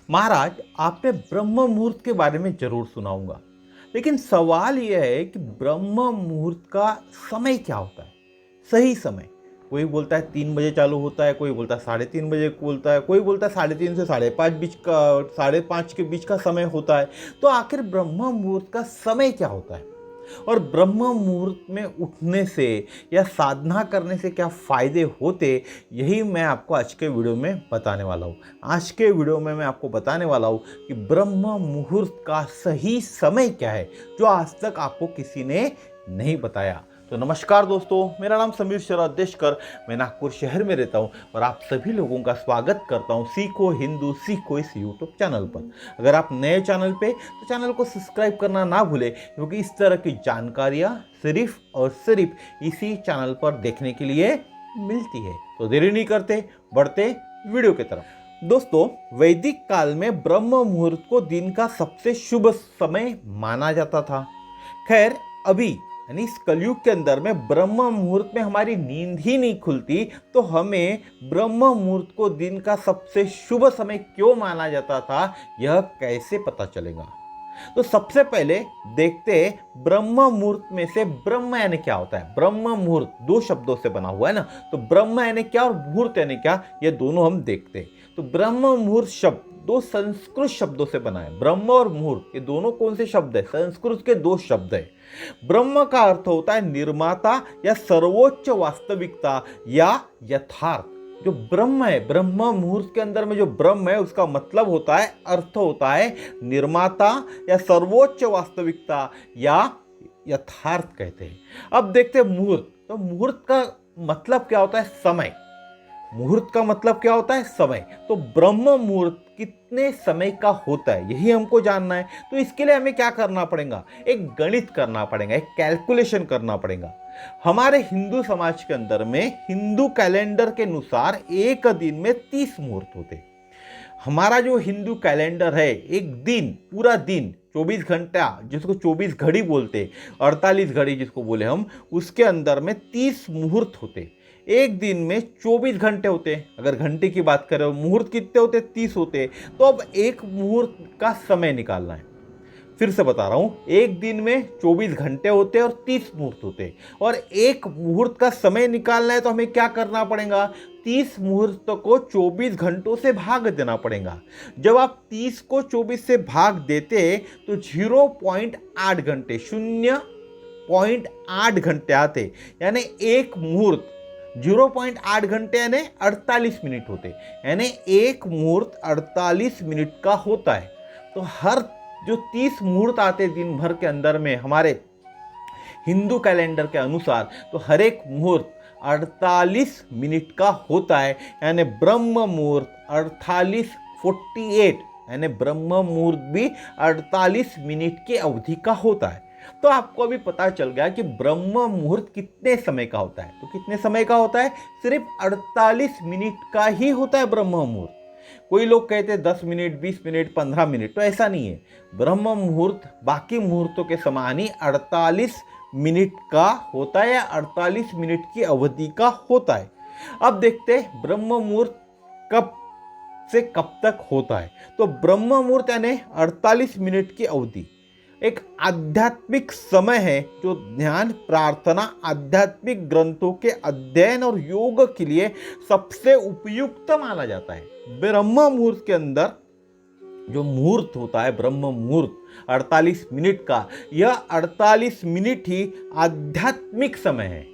महाराज, आपने ब्रह्म मुहूर्त के बारे में जरूर सुना होगा, लेकिन सवाल यह है कि ब्रह्म मुहूर्त का समय क्या होता है। सही समय कोई बोलता है 3 बजे चालू होता है, कोई बोलता है 3:30 बजे बोलता है, कोई बोलता है 3:30 से 5:30 बीच का 5:30 के बीच का समय होता है। तो आखिर ब्रह्म मुहूर्त का समय क्या होता है और ब्रह्म मुहूर्त में उठने से या साधना करने से क्या फ़ायदे होते, यही मैं आपको आज के वीडियो में बताने वाला हूँ। आज के वीडियो में मैं आपको बताने वाला हूँ कि ब्रह्म मुहूर्त का सही समय क्या है, जो आज तक आपको किसी ने नहीं बताया। तो नमस्कार दोस्तों, मेरा नाम समीर शरद देशकर, मैं नागपुर शहर में रहता हूँ और आप सभी लोगों का स्वागत करता हूँ सीखो हिंदू सीखो इस यूट्यूब चैनल पर। अगर आप नए चैनल पे तो चैनल को सब्सक्राइब करना ना भूलें, क्योंकि इस तरह की जानकारियाँ सिर्फ और सिर्फ इसी चैनल पर देखने के लिए मिलती है। तो देरी नहीं करते, बढ़ते वीडियो की तरफ। दोस्तों, वैदिक काल में ब्रह्म मुहूर्त को दिन का सबसे शुभ समय माना जाता था। खैर, अभी यानी इस कलयुग के अंदर में ब्रह्म मुहूर्त में हमारी नींद ही नहीं खुलती, तो हमें ब्रह्म मुहूर्त को दिन का सबसे शुभ समय क्यों माना जाता था, यह कैसे पता चलेगा। तो सबसे पहले देखते ब्रह्म मुहूर्त में से ब्रह्म यानी क्या होता है। ब्रह्म मुहूर्त दो शब्दों से बना हुआ है ना, तो ब्रह्म यानी क्या और मुहूर्त यानी क्या, ये दोनों हम देखते हैं। तो ब्रह्म मुहूर्त शब्द दो संस्कृत शब्दों से बना है। ब्रह्म और मुहूर्त ये दोनों कौन से शब्द है, संस्कृत के दो शब्द है। ब्रह्म का अर्थ होता है निर्माता या सर्वोच्च वास्तविकता या यथार्थ। जो ब्रह्म है, ब्रह्म मुहूर्त के अंदर में जो ब्रह्म है, उसका मतलब होता है, अर्थ होता है निर्माता या सर्वोच्च वास्तविकता या यथार्थ कहते हैं। अब देखते हैं मुहूर्त। तो मुहूर्त का मतलब क्या होता है, समय। मुहूर्त का मतलब क्या होता है, समय। तो ब्रह्म मुहूर्त कितने समय का होता है, यही हमको जानना है। तो इसके लिए हमें क्या करना पड़ेगा, एक गणित करना पड़ेगा, एक कैलकुलेशन करना पड़ेगा। हमारे हिंदू समाज के अंदर में हिंदू कैलेंडर के अनुसार एक दिन में 30 मुहूर्त होते। हमारा जो हिंदू कैलेंडर है, एक दिन, पूरा दिन 24 घंटा जिसको 24 घड़ी बोलते, 48 घड़ी जिसको बोले हम, उसके अंदर में 30 मुहूर्त होते। एक दिन में 24 घंटे होते। अगर घंटे की बात करें, मुहूर्त कितने होते, 30 होते। तो अब एक मुहूर्त का समय निकालना है। फिर से बता रहा हूं, एक दिन में 24 घंटे होते और 30 मुहूर्त होते, और एक मुहूर्त का समय निकालना है तो हमें क्या करना पड़ेगा, 30 मुहूर्त को 24 घंटों से भाग देना पड़ेगा। जब आप 30 को 24 से भाग देते तो 0.8 घंटे, 0.8 घंटे आते। यानी एक मुहूर्त 0.8 घंटे यानी 48 मिनट होते। यानी एक मुहूर्त 48 मिनट का होता है। तो हर जो 30 मुहूर्त आते दिन भर के अंदर में हमारे हिंदू कैलेंडर के अनुसार, तो हर एक मुहूर्त 48 मिनट का होता है। यानी ब्रह्म मुहूर्त 48 यानी ब्रह्म मुहूर्त भी 48 मिनट की अवधि का होता है। तो आपको अभी पता चल गया कि ब्रह्म मुहूर्त कितने समय का होता है। तो कितने समय का होता है, सिर्फ 48 मिनट का ही होता है ब्रह्म मुहूर्त। कोई लोग कहते हैं 10 मिनट, 20 मिनट, 15 मिनट, तो ऐसा नहीं है। ब्रह्म मुहूर्त बाकी मुहूर्तों के समान ही 48 मिनट का होता है या 48 मिनट की अवधि का होता है। अब देखते हैं ब्रह्म मुहूर्त कब से कब तक होता है। तो ब्रह्म मुहूर्त यानी 48 मिनट की अवधि एक आध्यात्मिक समय है, जो ध्यान, प्रार्थना, आध्यात्मिक ग्रंथों के अध्ययन और योग के लिए सबसे उपयुक्त माना जाता है। ब्रह्म मुहूर्त के अंदर जो मुहूर्त होता है, ब्रह्म मुहूर्त 48 मिनट का, यह 48 मिनट ही आध्यात्मिक समय है।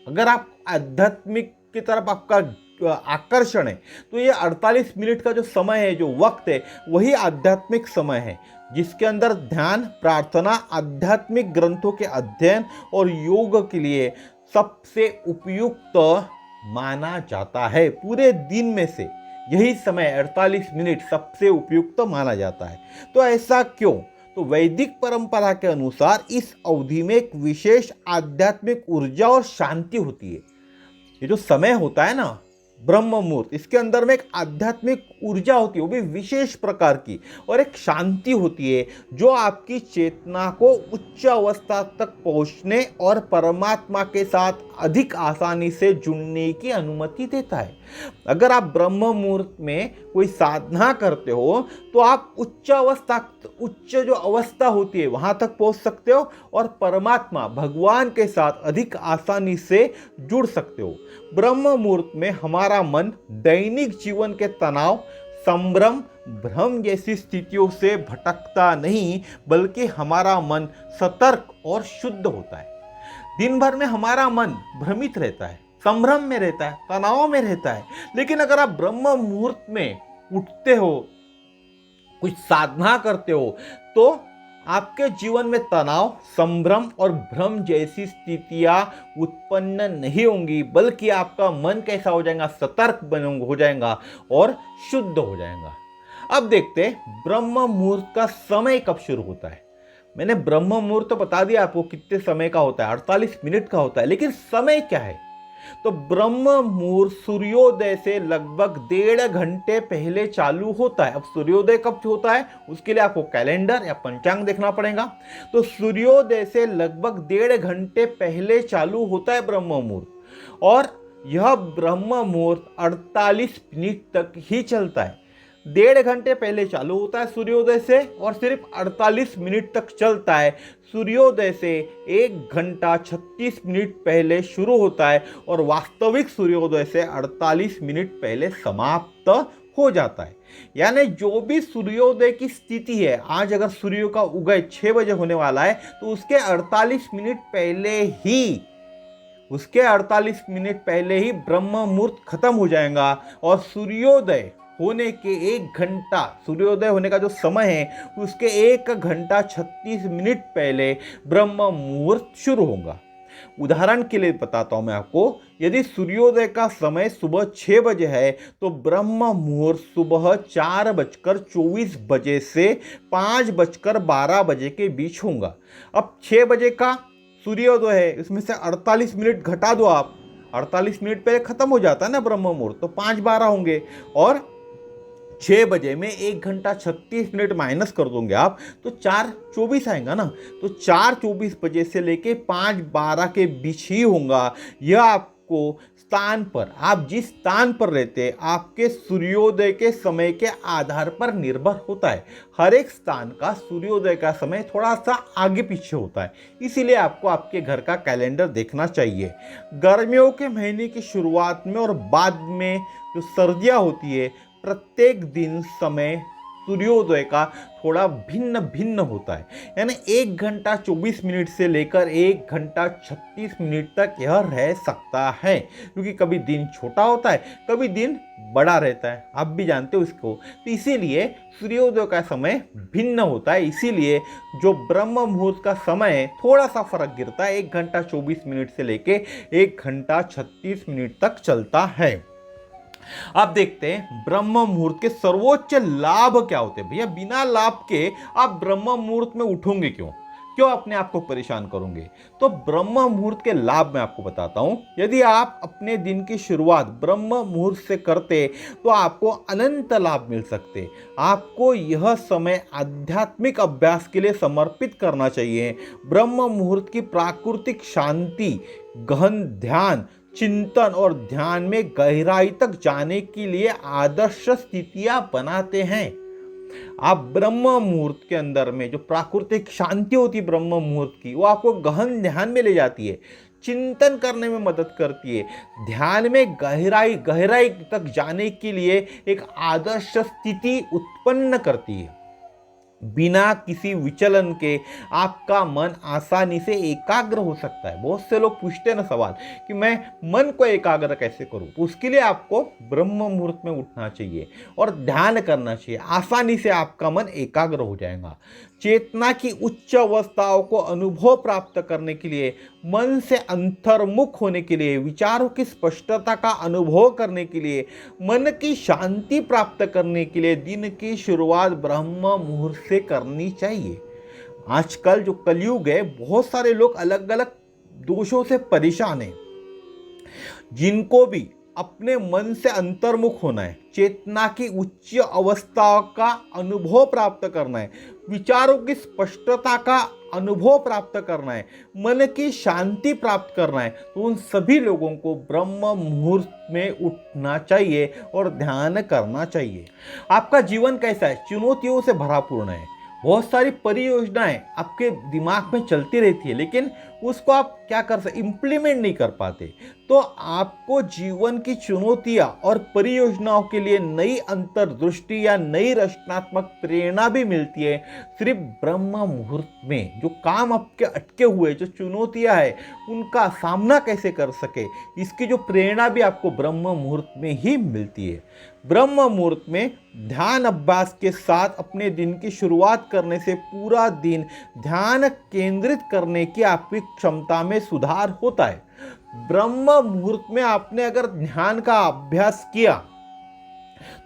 अगर आप आध्यात्मिक की तरफ आपका आकर्षण है, तो ये 48 मिनट का जो समय है, जो वक्त है, वही आध्यात्मिक समय है, जिसके अंदर ध्यान, प्रार्थना, आध्यात्मिक ग्रंथों के अध्ययन और योग के लिए सबसे उपयुक्त माना जाता है। पूरे दिन में से यही समय 48 मिनट सबसे उपयुक्त माना जाता है। तो ऐसा क्यों? तो वैदिक परंपरा के अनुसार इस अवधि में एक विशेष आध्यात्मिक ऊर्जा और शांति होती है। ये जो समय होता है ना, ब्रह्म मुहूर्त, इसके अंदर में एक आध्यात्मिक ऊर्जा होती है, वो भी विशेष प्रकार की, और एक शांति होती है जो आपकी चेतना को उच्च अवस्था तक पहुंचने और परमात्मा के साथ अधिक आसानी से जुड़ने की अनुमति देता है। अगर आप ब्रह्म मुहूर्त में कोई साधना करते हो तो आप उच्च जो अवस्था होती है वहां तक पहुंच सकते हो और परमात्मा भगवान के साथ अधिक आसानी से जुड़ सकते हो। ब्रह्म मुहूर्त में हमारा मन दैनिक जीवन के तनाव, संभ्रम, भ्रम जैसी स्थितियों से भटकता नहीं, बल्कि हमारा मन सतर्क और शुद्ध होता है। दिन भर में हमारा मन भ्रमित रहता है, संभ्रम में रहता है, तनाव में रहता है, लेकिन अगर आप ब्रह्म मुहूर्त में उठते हो, कुछ साधना करते हो, तो आपके जीवन में तनाव, संभ्रम और भ्रम जैसी स्थितियां उत्पन्न नहीं होंगी, बल्कि आपका मन कैसा हो जाएगा, सतर्क हो जाएगा और शुद्ध हो जाएगा। अब देखते हैं ब्रह्म मुहूर्त का समय कब शुरू होता है। मैंने ब्रह्म मुहूर्त तो बता दिया आपको कितने समय का होता है, 48 मिनट का होता है, लेकिन समय क्या है? तो ब्रह्म मुहूर्त सूर्योदय से लगभग 1.5 घंटे पहले चालू होता है। अब सूर्योदय कब होता है उसके लिए आपको कैलेंडर या पंचांग देखना पड़ेगा। तो सूर्योदय से लगभग 1.5 घंटे पहले चालू होता है ब्रह्म मुहूर्त, और यह ब्रह्म मुहूर्त 48 मिनट तक ही चलता है। 1.5 घंटे पहले चालू होता है सूर्योदय से और सिर्फ 48 मिनट तक चलता है। सूर्योदय से 1 घंटा 36 मिनट पहले शुरू होता है और वास्तविक सूर्योदय से 48 मिनट पहले समाप्त हो जाता है। यानी जो भी सूर्योदय की स्थिति है, आज अगर सूर्य का उदय 6 बजे होने वाला है तो उसके 48 मिनट पहले ही ब्रह्म मुहूर्त खत्म हो जाएगा और सूर्योदय होने के 1 घंटा, सूर्योदय होने का जो समय है उसके 1 घंटा 36 मिनट पहले ब्रह्म मुहूर्त शुरू होगा। उदाहरण के लिए बताता हूं मैं आपको, यदि सूर्योदय का समय सुबह 6 बजे है तो ब्रह्म मुहूर्त सुबह 4:24 बजे से 5:12 बजे के बीच होगा। अब 6 बजे का सूर्योदय है, इसमें से 48 मिनट घटा दो आप, 48 मिनट पहले खत्म हो जाता है ना ब्रह्म मुहूर्त, तो 5:12 होंगे, और 6 बजे में 1 घंटा 36 मिनट माइनस कर दोगे आप तो 4:24 आएगा ना। तो 4:24 बजे से लेके 5:12 के बीच ही होगा। यह आपको स्थान पर, आप जिस स्थान पर रहते हैं, आपके सूर्योदय के समय के आधार पर निर्भर होता है। हर एक स्थान का सूर्योदय का समय थोड़ा सा आगे पीछे होता है, इसीलिए आपको आपके घर का कैलेंडर देखना चाहिए। गर्मियों के महीने की शुरुआत में और बाद में जो सर्दियाँ होती है, प्रत्येक दिन समय सूर्योदय का थोड़ा भिन्न भिन्न होता है। यानी 1 घंटा 24 मिनट से लेकर 1 घंटा 36 मिनट तक यह रह सकता है, क्योंकि कभी दिन छोटा होता है, कभी दिन बड़ा रहता है, आप भी जानते हो इसको। तो इसीलिए सूर्योदय का समय भिन्न होता है, इसीलिए जो ब्रह्म मुहूर्त का समय थोड़ा सा फर्क गिरता है, 1 घंटा 24 मिनट से लेके 1 घंटा 36 मिनट तक चलता है। आप देखते हैं ब्रह्म मुहूर्त के सर्वोच्च लाभ क्या होते हैं। भैया बिना लाभ के आप ब्रह्म मुहूर्त में उठोगे क्यों अपने आप को परेशान करोगे? तो ब्रह्म मुहूर्त के लाभ मैं आपको बताता हूं। यदि आप अपने दिन की शुरुआत ब्रह्म मुहूर्त से करते तो आपको अनंत लाभ मिल सकते। आपको यह समय आध्यात्मिक अभ्यास के लिए समर्पित करना चाहिए। ब्रह्म मुहूर्त की प्राकृतिक शांति, गहन ध्यान, चिंतन और ध्यान में गहराई तक जाने के लिए आदर्श स्थितियां बनाते हैं। आप ब्रह्म मुहूर्त के अंदर में जो प्राकृतिक शांति होती है ब्रह्म मुहूर्त की, वो आपको गहन ध्यान में ले जाती है, चिंतन करने में मदद करती है, ध्यान में गहराई तक जाने के लिए एक आदर्श स्थिति उत्पन्न करती है। बिना किसी विचलन के आपका मन आसानी से एकाग्र हो सकता है। बहुत से लोग पूछते हैं ना सवाल कि मैं मन को एकाग्र कैसे करूं, तो उसके लिए आपको ब्रह्म मुहूर्त में उठना चाहिए और ध्यान करना चाहिए। आसानी से आपका मन एकाग्र हो जाएगा। चेतना की उच्च अवस्थाओं को अनुभव प्राप्त करने के लिए, मन से अंतर्मुख होने के लिए, विचारों की स्पष्टता का अनुभव करने के लिए, मन की शांति प्राप्त करने के लिए दिन की शुरुआत ब्रह्म मुहूर्त से करनी चाहिए। आजकल जो कलयुग है, बहुत सारे लोग अलग अलग दोषों से परेशान हैं। जिनको भी अपने मन से अंतर्मुख होना है, चेतना की उच्च अवस्था का अनुभव प्राप्त करना है, विचारों की स्पष्टता का अनुभव प्राप्त करना है, मन की शांति प्राप्त करना है, तो उन सभी लोगों को ब्रह्म मुहूर्त में उठना चाहिए और ध्यान करना चाहिए। आपका जीवन कैसा है? चुनौतियों से भरापूर्ण है। बहुत सारी परियोजनाएं आपके दिमाग में चलती रहती है, लेकिन उसको आप क्या कर सकते, इम्प्लीमेंट नहीं कर पाते। तो आपको जीवन की चुनौतियां और परियोजनाओं के लिए नई अंतर्दृष्टि या नई रचनात्मक प्रेरणा भी मिलती है सिर्फ ब्रह्म मुहूर्त में। जो काम आपके अटके हुए, जो चुनौतियां है, उनका सामना कैसे कर सके, इसकी जो प्रेरणा भी आपको ब्रह्म मुहूर्त में ही मिलती है। ब्रह्म मुहूर्त में ध्यान अभ्यास के साथ अपने दिन की शुरुआत करने से पूरा दिन ध्यान केंद्रित करने की आपकी क्षमता में सुधार होता है। ब्रह्म मुहूर्त में आपने अगर ध्यान का अभ्यास किया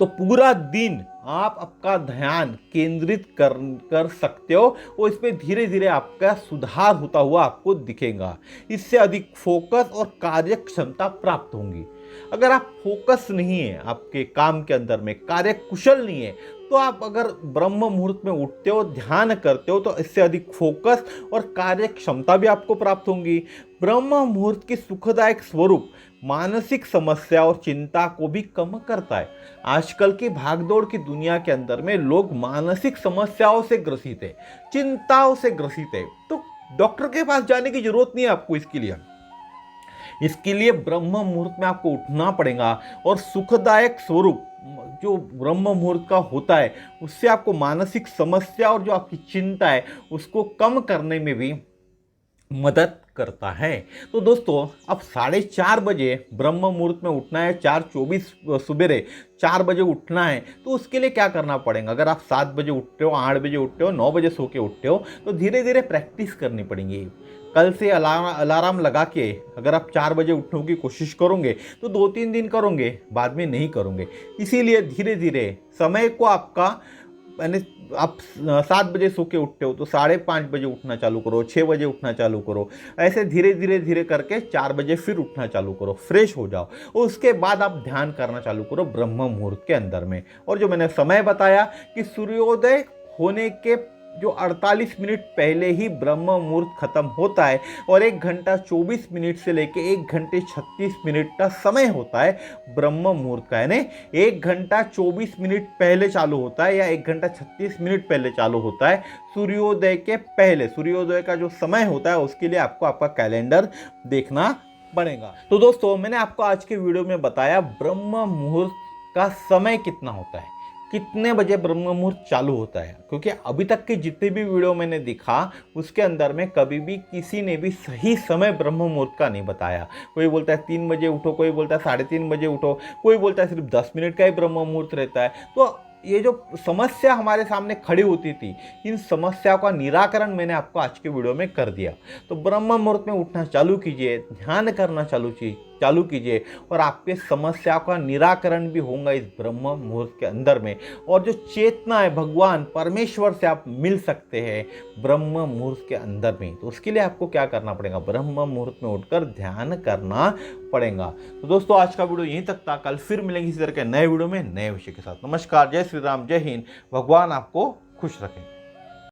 तो पूरा दिन आप आपका ध्यान केंद्रित कर सकते हो और इसमें धीरे धीरे आपका सुधार होता हुआ आपको दिखेगा। इससे अधिक फोकस और कार्य क्षमता प्राप्त होंगी। अगर आप फोकस नहीं है आपके काम के अंदर में, कार्य कुशल नहीं है, तो आप अगर ब्रह्म मुहूर्त में उठते हो, ध्यान करते हो, तो इससे अधिक फोकस और कार्य क्षमता भी आपको प्राप्त होंगी। ब्रह्म मुहूर्त की सुखदायक स्वरूप मानसिक समस्या और चिंता को भी कम करता है। आजकल की भागदौड़ की दुनिया के अंदर में लोग मानसिक समस्याओं से ग्रसित है, चिंताओं से ग्रसित है, तो डॉक्टर के पास जाने की जरूरत नहीं है आपको। इसके लिए ब्रह्म मुहूर्त में आपको उठना पड़ेगा और सुखदायक स्वरूप जो ब्रह्म मुहूर्त का होता है उससे आपको मानसिक समस्या और जो आपकी चिंता है उसको कम करने में भी मदद करता है। तो दोस्तों, अब 4:30 बजे ब्रह्म मुहूर्त में उठना है, 4:24 सुबेरे 4 बजे उठना है। तो उसके लिए क्या करना पड़ेगा? अगर आप 7 बजे उठते हो, 8 बजे उठते हो, 9 बजे सो के उठते हो, तो धीरे धीरे प्रैक्टिस करनी पड़ेगी। कल से अलार्म लगा के अगर आप 4 बजे उठने की कोशिश करोगे तो 2-3 दिन करोगे, बाद में नहीं करोगे। इसीलिए धीरे धीरे समय को आपका, यानी आप 7 बजे सो के उठते हो तो 5:30 बजे उठना चालू करो, 6 बजे उठना चालू करो। ऐसे धीरे धीरे धीरे करके 4 बजे फिर उठना चालू करो, फ्रेश हो जाओ और उसके बाद आप ध्यान करना चालू करो ब्रह्म मुहूर्त के अंदर में। और जो मैंने समय बताया कि सूर्योदय होने के जो 48 मिनट पहले ही ब्रह्म मुहूर्त खत्म होता है और 1 घंटा 24 मिनट से लेके 1 घंटे 36 मिनट का समय होता है ब्रह्म मुहूर्त का। यानी 1 घंटा 24 मिनट पहले चालू होता है या 1 घंटा 36 मिनट पहले चालू होता है सूर्योदय के पहले। सूर्योदय का जो समय होता है उसके लिए आपको आपका कैलेंडर देखना पड़ेगा। तो दोस्तों, मैंने आपको आज के वीडियो में बताया ब्रह्म मुहूर्त का समय कितना होता है, कितने बजे ब्रह्म मुहूर्त चालू होता है। क्योंकि अभी तक के जितने भी वीडियो मैंने दिखा उसके अंदर में कभी भी किसी ने भी सही समय ब्रह्म मुहूर्त का नहीं बताया। कोई बोलता है 3 बजे उठो, कोई बोलता है 3:30 बजे उठो, कोई बोलता है सिर्फ 10 मिनट का ही ब्रह्म मुहूर्त रहता है। तो ये जो समस्या हमारे सामने खड़ी होती थी, इन समस्याओं का निराकरण मैंने आपको आज के वीडियो में कर दिया। तो ब्रह्म मुहूर्त में उठना चालू कीजिए, ध्यान करना चालू कीजिए और आपके समस्या का निराकरण भी होगा इस ब्रह्म मुहूर्त के अंदर में। और जो चेतना है भगवान परमेश्वर से आप मिल सकते हैं ब्रह्म मुहूर्त के अंदर में। तो उसके लिए आपको क्या करना पड़ेगा? ब्रह्म मुहूर्त में उठकर ध्यान करना पड़ेगा। तो दोस्तों, आज का वीडियो यहीं तक था। कल फिर मिलेंगे इसी तरह के नए वीडियो में नए विषय के साथ। नमस्कार, जय श्री राम, जय हिंद। भगवान आपको खुश रखें।